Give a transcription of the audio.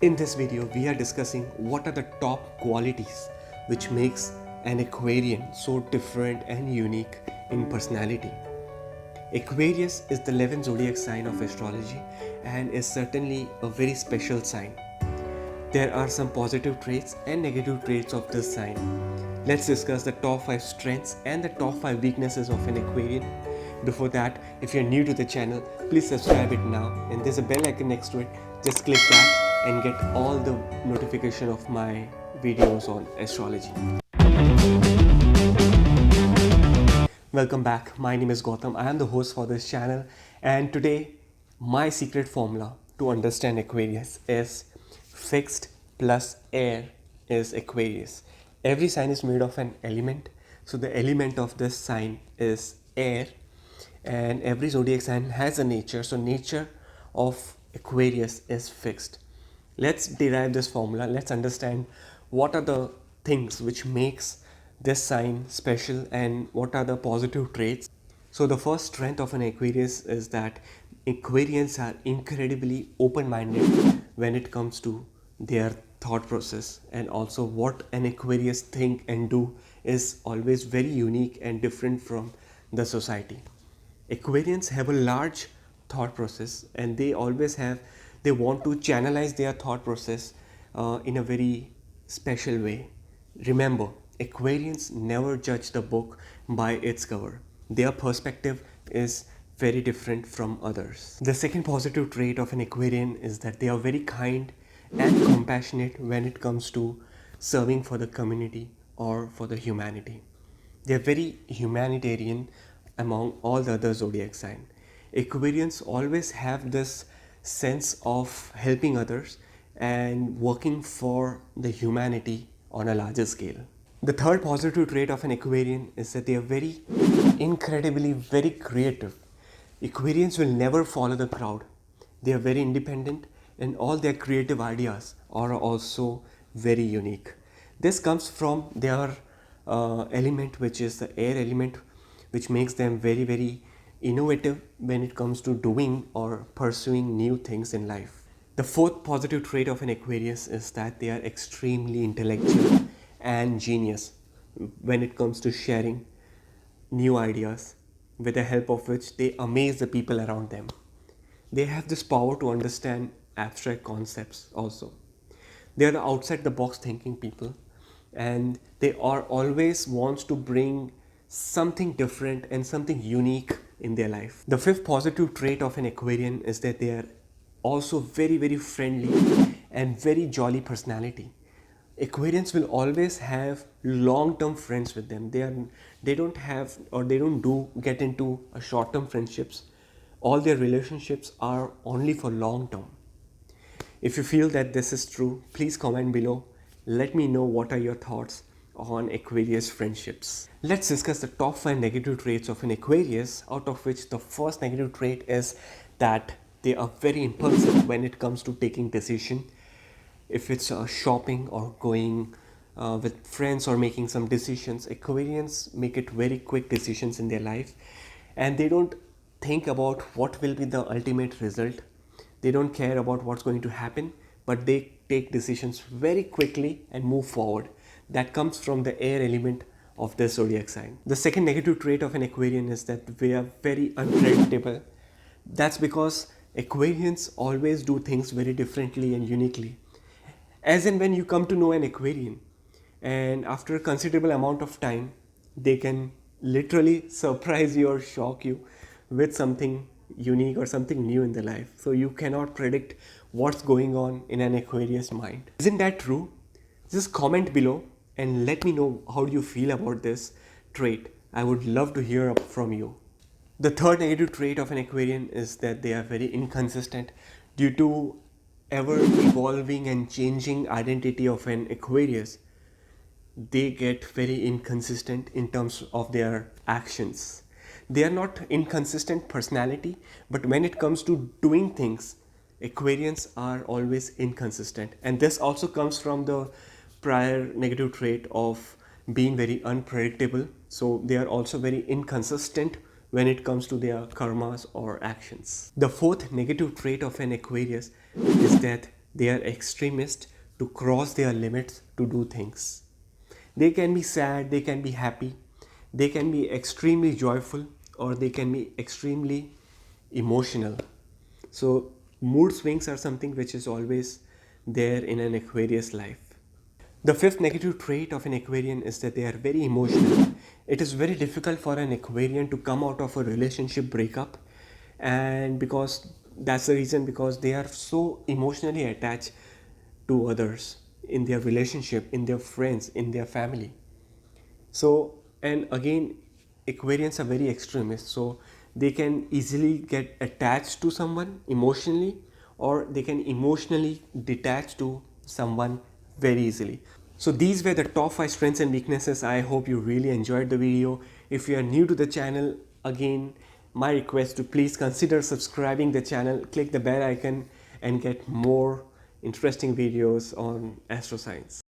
In this video, we are discussing what are the top qualities which makes an Aquarian so different and unique in personality. Aquarius is the 11th zodiac sign of astrology and is certainly a very special sign. There are some positive traits and negative traits of this sign. Let's discuss the top 5 strengths and the top 5 weaknesses of an Aquarian. Before that, if you're new to the channel, please subscribe it now and there's a bell icon next to it. Just click that and get all the notification of my videos on astrology. Welcome back. My name is Gautam. I am the host for this channel, and today my secret formula to understand Aquarius is fixed plus air is Aquarius. Every sign is made of an element, so the element of this sign is air, and every zodiac sign has a nature, so nature of Aquarius is fixed. Let's derive this formula. Let's understand what are the things which makes this sign special and what are the positive traits. So the first strength of an Aquarius is that Aquarians are incredibly open-minded when it comes to their thought process, and also what an Aquarius think and do is always very unique and different from the society. Aquarians have a large thought process, and they want to channelize their thought process in a very special way. Remember, Aquarians never judge the book by its cover. Their perspective is very different from others. The second positive trait of an Aquarian is that they are very kind and compassionate when it comes to serving for the community or for the humanity. They are very humanitarian among all the other zodiac signs. Aquarians always have this sense of helping others and working for the humanity on a larger scale. The third positive trait of an Aquarian is that they are very creative. Aquarians will never follow the crowd. They are very independent, and all their creative ideas are also very unique. This comes from their element, which is the air element, which makes them very innovative when it comes to doing or pursuing new things in life. The fourth positive trait of an Aquarius is that they are extremely intellectual and genius when it comes to sharing new ideas, with the help of which they amaze the people around them. They have this power to understand abstract concepts also. They are the outside the box thinking people, and they are always wants to bring something different and something unique in their life. The fifth positive trait of an Aquarian is that they are also very friendly and very jolly personality. Aquarians will always have long-term friends with them. They don't get into a short-term friendships. All their relationships are only for long-term. If you feel that this is true, please comment below. Let me know what are your thoughts on Aquarius friendships. Let's discuss the top 5 negative traits of an Aquarius, out of which the first negative trait is that they are very impulsive when it comes to taking decision. If it's shopping or going with friends or making some decisions, Aquarians make it very quick decisions in their life, and they don't think about what will be the ultimate result. They don't care about what's going to happen, but they take decisions very quickly and move forward. That comes from the air element of the zodiac sign. The second negative trait of an Aquarian is that we are very unpredictable. That's because Aquarians always do things very differently and uniquely. As in when you come to know an Aquarian, and after a considerable amount of time, they can literally surprise you or shock you with something unique or something new in their life. So you cannot predict what's going on in an Aquarius mind. Isn't that true? Just comment below and let me know how do you feel about this trait. I would love to hear from you. The third negative trait of an Aquarian is that they are very inconsistent. Due to ever evolving and changing identity of an Aquarius, they get very inconsistent in terms of their actions. They are not inconsistent personality, but when it comes to doing things, Aquarians are always inconsistent. And this also comes from the prior negative trait of being very unpredictable. So they are also very inconsistent when it comes to their karmas or actions. The fourth negative trait of an Aquarius is that they are extremists to cross their limits to do things. They can be sad, they can be happy, they can be extremely joyful, or they can be extremely emotional. So, mood swings are something which is always there in an Aquarius life. The fifth negative trait of an Aquarian is that they are very emotional. It is very difficult for an Aquarian to come out of a relationship breakup, and because that's the reason, because they are so emotionally attached to others in their relationship, in their friends, in their family. So, and again, Aquarians are very extremist, so they can easily get attached to someone emotionally, or they can emotionally detach to someone very easily. So these were the top 5 strengths and weaknesses. I hope you really enjoyed the video. If you are new to the channel, again, my request to please consider subscribing the channel, click the bell icon and get more interesting videos on astroscience.